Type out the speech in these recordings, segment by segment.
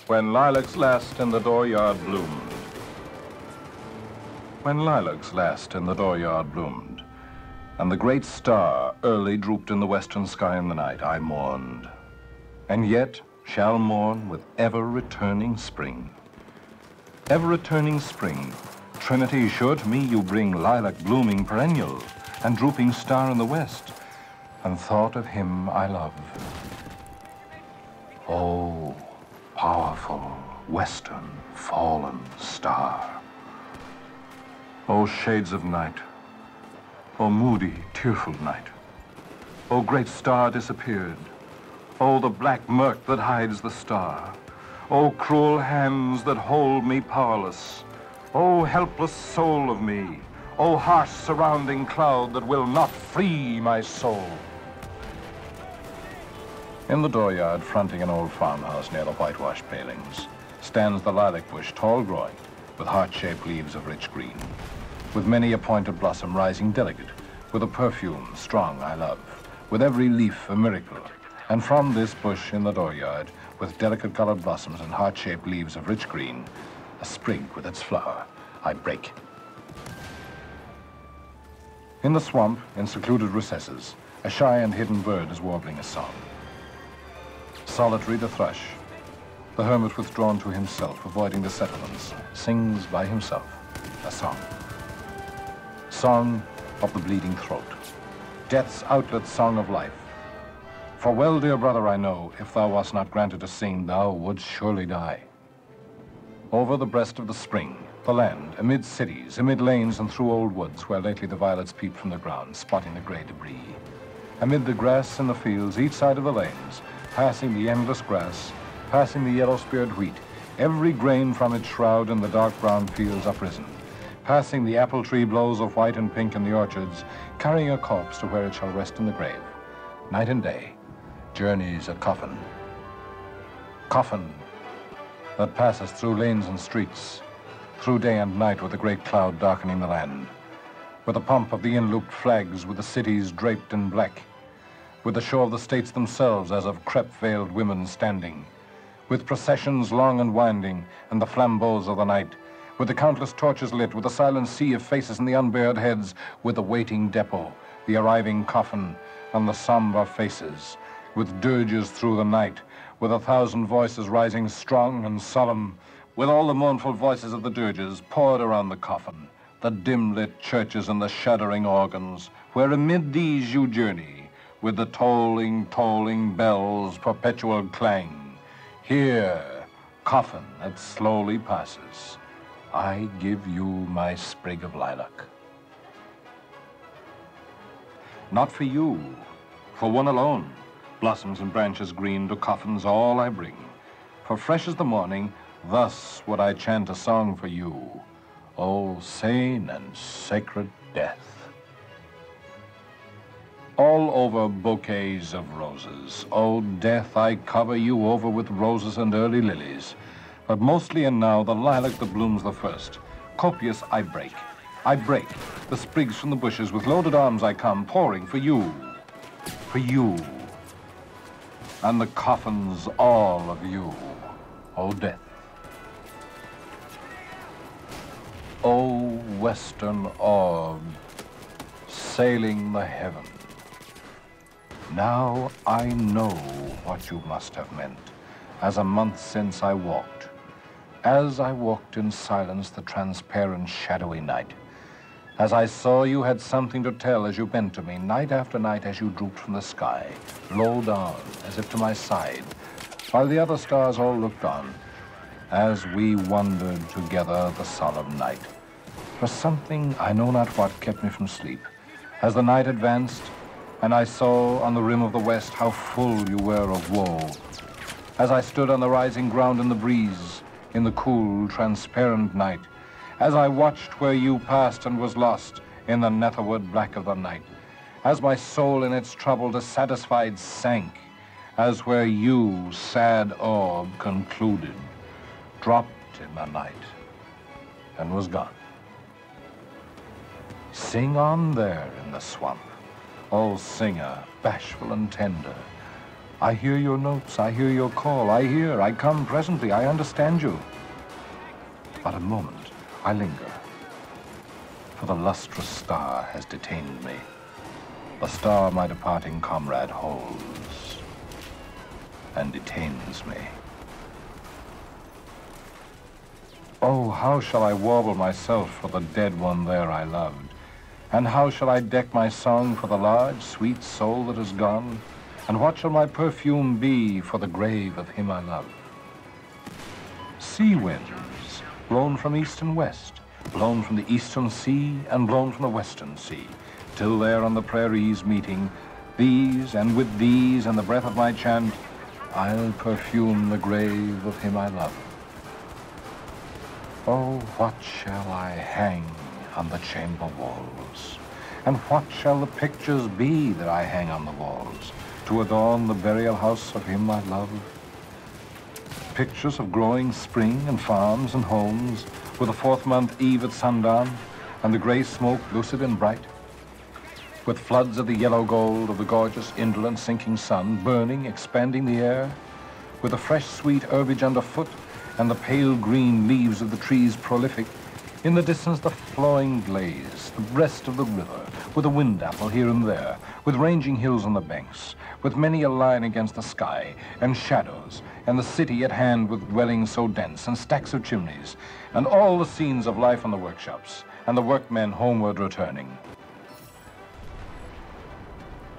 when lilacs last in the dooryard bloomed. When lilacs last in the dooryard bloomed, and the great star early drooped in the western sky in the night, I mourned, and yet shall mourn with ever-returning spring. Ever-returning spring, Trinity, sure to me you bring lilac blooming perennial and drooping star in the west, and thought of him I love. Oh, powerful western fallen star. Oh, shades of night. Oh, moody, tearful night. Oh, great star disappeared. Oh, the black murk that hides the star. Oh, cruel hands that hold me powerless. Oh, helpless soul of me. Oh, harsh surrounding cloud that will not free my soul. In the dooryard, fronting an old farmhouse near the whitewashed palings, stands the lilac bush, tall growing, with heart-shaped leaves of rich green, with many a pointed blossom rising delicate, with a perfume strong I love, with every leaf a miracle. And from this bush in the dooryard, with delicate colored blossoms and heart-shaped leaves of rich green, a sprig with its flower I break. In the swamp, in secluded recesses, a shy and hidden bird is warbling a song. Solitary the thrush, the hermit withdrawn to himself, avoiding the settlements, sings by himself a song. Song of the bleeding throat, death's outlet song of life. For well, dear brother, I know, if thou wast not granted to sing, thou wouldst surely die. Over the breast of the spring, the land, amid cities, amid lanes and through old woods, where lately the violets peeped from the ground, spotting the gray debris. Amid the grass in the fields, each side of the lanes, passing the endless grass, passing the yellow-speared wheat, every grain from its shroud in the dark brown fields uprisen, passing the apple tree blows of white and pink in the orchards, carrying a corpse to where it shall rest in the grave. Night and day, journeys a coffin. Coffin that passes through lanes and streets, through day and night with a great cloud darkening the land, with the pomp of the in-looped flags, with the cities draped in black, with the show of the states themselves as of crepe-veiled women standing, with processions long and winding, and the flambeaux of the night, with the countless torches lit, with the silent sea of faces and the unbared heads, with the waiting depot, the arriving coffin, and the somber faces, with dirges through the night, with 1,000 voices rising strong and solemn, with all the mournful voices of the dirges poured around the coffin, the dim-lit churches and the shuddering organs, where amid these you journey, with the tolling, tolling bells' perpetual clang. Here, coffin that slowly passes, I give you my sprig of lilac. Not for you, for one alone, blossoms and branches green, to coffins all I bring. For fresh as the morning, thus would I chant a song for you, O sane and sacred death. All over bouquets of roses, O death, I cover you over with roses and early lilies, but mostly and now the lilac that blooms the first. Copious I break, the sprigs from the bushes, with loaded arms I come, pouring for you, and the coffins all of you, O death. O western orb, sailing the heaven, now I know what you must have meant, as a month since I walked, as I walked in silence the transparent shadowy night, as I saw you had something to tell as you bent to me, night after night as you drooped from the sky, low down, as if to my side, while the other stars all looked on, as we wandered together the solemn night. For something, I know not what, kept me from sleep. As the night advanced, and I saw on the rim of the west how full you were of woe, as I stood on the rising ground in the breeze, in the cool, transparent night, as I watched where you passed and was lost in the netherwood black of the night, as my soul in its trouble dissatisfied sank, as where you, sad orb, concluded, dropped in the night, and was gone. Sing on there in the swamp, O singer, bashful and tender, I hear your notes, I hear your call, I come presently, I understand you. But a moment, I linger, for the lustrous star has detained me. The star my departing comrade holds and detains me. Oh, how shall I warble myself for the dead one there I loved? And how shall I deck my song for the large, sweet soul that is gone? And what shall my perfume be for the grave of him I love? Sea winds, blown from east and west, blown from the eastern sea and blown from the western sea, till there on the prairies meeting, these and with these and the breath of my chant, I'll perfume the grave of him I love. Oh, what shall I hang on the chamber walls? And what shall the pictures be that I hang on the walls to adorn the burial house of him I love? Pictures of growing spring and farms and homes, with the 4th month eve at sundown, and the gray smoke lucid and bright, with floods of the yellow gold of the gorgeous, indolent, sinking sun, burning, expanding the air, with the fresh, sweet herbage underfoot, and the pale green leaves of the trees prolific. In the distance, the flowing glades, the breast of the river, with a wind apple here and there, with ranging hills on the banks, with many a line against the sky, and shadows, and the city at hand with dwellings so dense, and stacks of chimneys, and all the scenes of life on the workshops, and the workmen homeward returning.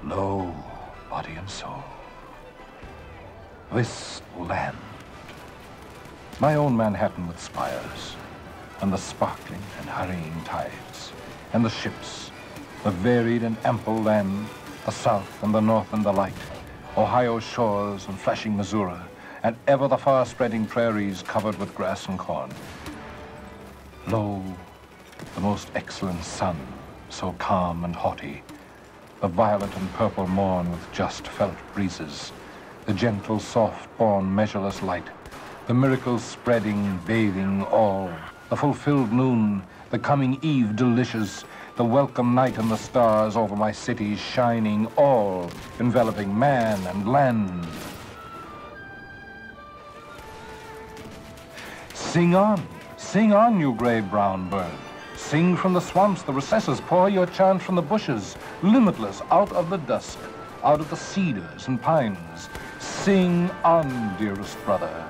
Lo, body and soul, this land, my own Manhattan with spires, and the sparkling and hurrying tides, and the ships, the varied and ample land, the south and the north and the light, Ohio's shores and flashing Missouri, and ever the far-spreading prairies covered with grass and corn. Lo, the most excellent sun, so calm and haughty, the violet and purple morn with just felt breezes, the gentle, soft-born, measureless light, the miracles spreading, bathing all, the fulfilled noon, the coming eve delicious, the welcome night and the stars over my city shining, all enveloping man and land. Sing on, you gray brown bird. Sing from the swamps, the recesses, pour your chant from the bushes, limitless, out of the dusk, out of the cedars and pines. Sing on, dearest brother.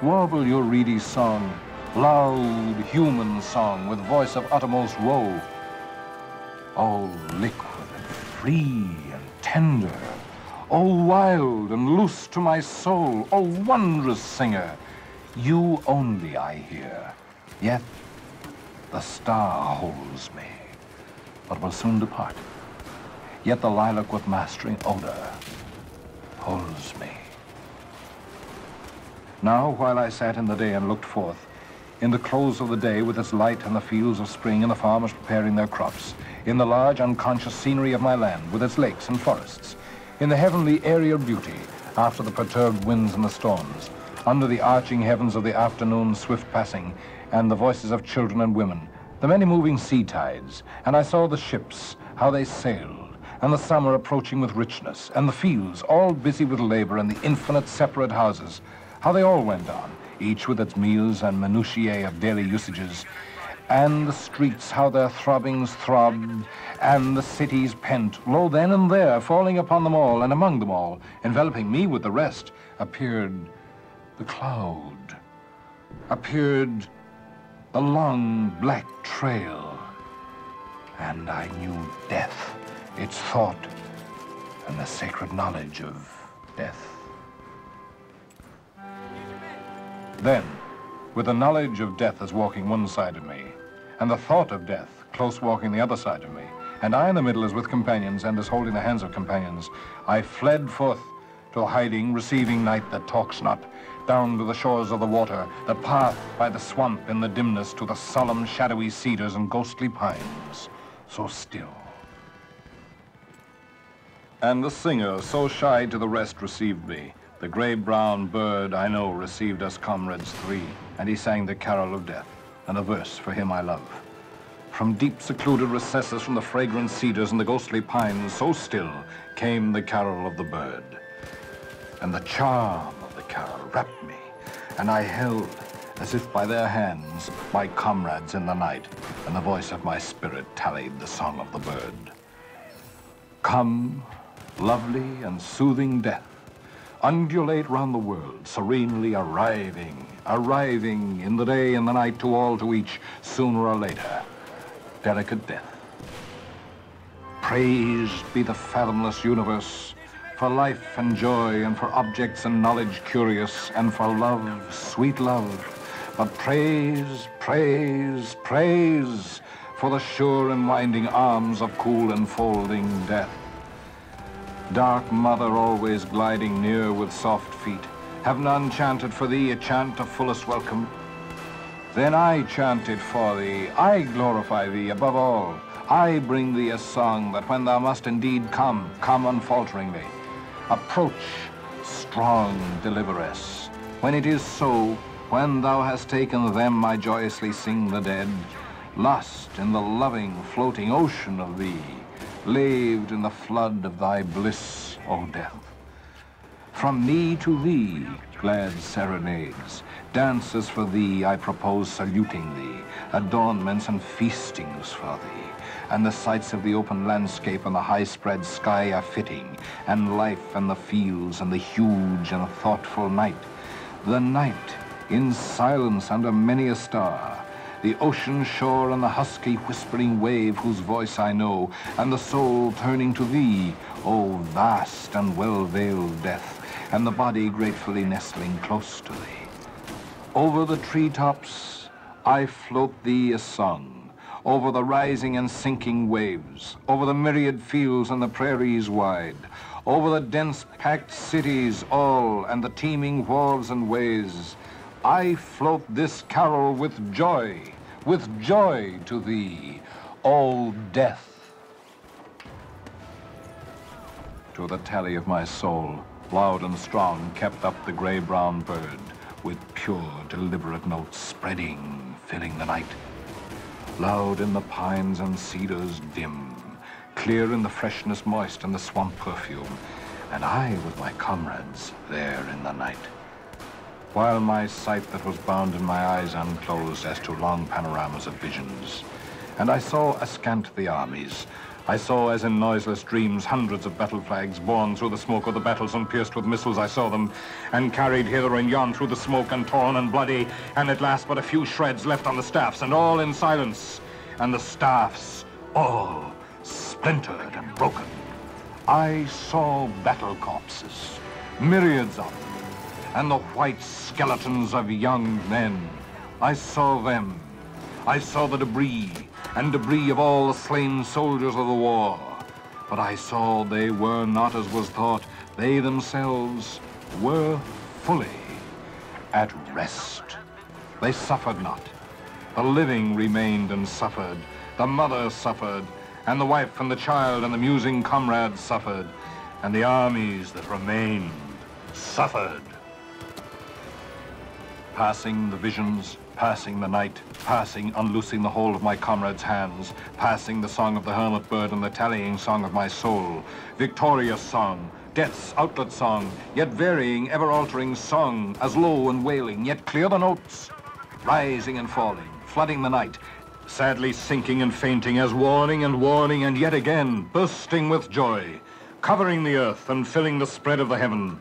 Warble your reedy song, loud human song with voice of uttermost woe. Oh, liquid and free and tender, oh, wild and loose to my soul, oh, wondrous singer, you only I hear, yet the star holds me, but will soon depart. Yet the lilac with mastering odor holds me. Now, while I sat in the day and looked forth, in the close of the day with its light and the fields of spring and the farmers preparing their crops, in the large unconscious scenery of my land with its lakes and forests, in the heavenly aerial beauty after the perturbed winds and the storms, under the arching heavens of the afternoon's swift passing, and the voices of children and women, the many moving sea tides, and I saw the ships, how they sailed, and the summer approaching with richness, and the fields all busy with labor, and the infinite separate houses, how they all went on, each with its meals and minutiae of daily usages, and the streets, how their throbbings throbbed, and the cities pent, lo, then and there, falling upon them all, and among them all, enveloping me with the rest, appeared the cloud, appeared the long black trail, and I knew death, its thought, and the sacred knowledge of death. Then, with the knowledge of death as walking one side of me, and the thought of death close walking the other side of me, and I in the middle as with companions and as holding the hands of companions, I fled forth to hiding, receiving night that talks not, down to the shores of the water, the path by the swamp in the dimness to the solemn, shadowy cedars and ghostly pines, so still. And the singer, so shy to the rest, received me. The gray-brown bird, I know, received us comrades three, and he sang the carol of death, and a verse for him I love. From deep secluded recesses, from the fragrant cedars and the ghostly pines, so still came the carol of the bird. and the charm of the carol wrapped me, and I held, as if by their hands, my comrades in the night, and the voice of my spirit tallied the song of the bird. Come, lovely and soothing death, undulate round the world, serenely arriving in the day and the night to all, to each, sooner or later, delicate death. Praised be the fathomless universe, for life and joy, and for objects and knowledge curious, and for love, sweet love. But praise, praise, praise for the sure and winding arms of cool enfolding death. Dark mother, always gliding near with soft feet, have none chanted for thee a chant of fullest welcome? Then I chant it for thee, I glorify thee above all. I bring thee a song that when thou must indeed come unfalteringly. Approach, strong deliveress. When it is so, when thou hast taken them, I joyously sing the dead, lost in the loving, floating ocean of thee, laved in the flood of thy bliss, O death. From me to thee, glad serenades, dances for thee I propose saluting thee, adornments and feastings for thee, and the sights of the open landscape and the high-spread sky are fitting, and life and the fields and the huge and thoughtful night. The night, in silence under many a star, the ocean shore and the husky whispering wave whose voice I know, and the soul turning to thee, O vast and well-veiled death, and the body gratefully nestling close to thee. Over the treetops I float thee a song, over the rising and sinking waves, over the myriad fields and the prairies wide, over the dense-packed cities all and the teeming wharves and ways, I float this carol with joy to thee, O death. To the tally of my soul, loud and strong, kept up the gray-brown bird, with pure, deliberate notes spreading, filling the night. Loud in the pines and cedars dim, clear in the freshness moist and the swamp perfume, and I with my comrades there in the night. While my sight that was bound in my eyes unclosed as to long panoramas of visions, and I saw askant the armies. I saw, as in noiseless dreams, hundreds of battle flags borne through the smoke of the battles and pierced with missiles. I saw them, and carried hither and yon through the smoke, and torn and bloody, and at last but a few shreds left on the staffs, and all in silence, and the staffs all splintered and broken. I saw battle corpses, myriads of them, and the white skeletons of young men. I saw them. I saw the debris, and debris of all the slain soldiers of the war. But I saw they were not as was thought. They themselves were fully at rest. They suffered not. The living remained and suffered. The mother suffered, and the wife and the child and the musing comrades suffered, and the armies that remained suffered. Passing the visions, passing the night, passing, unloosing the hold of my comrades' hands, passing the song of the hermit bird and the tallying song of my soul, victorious song, death's outlet song, yet varying, ever-altering song, as low and wailing, yet clear the notes, rising and falling, flooding the night, sadly sinking and fainting, as warning, and yet again bursting with joy, covering the earth and filling the spread of the heaven.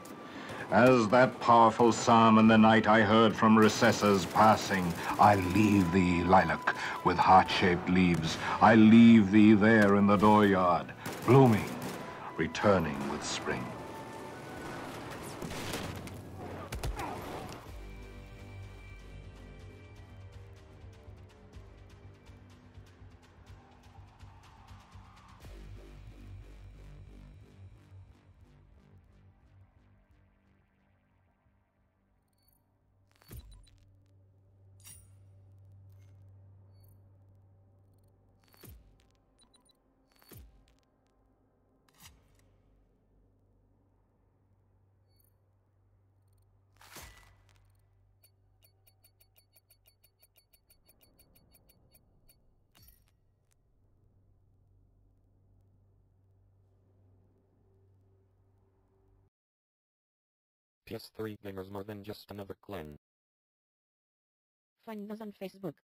As that powerful psalm in the night I heard from recesses passing, I leave thee, lilac, with heart-shaped leaves. I leave thee there in the dooryard, blooming, returning with spring. PS3 gamers more than just another clan. Find us on Facebook.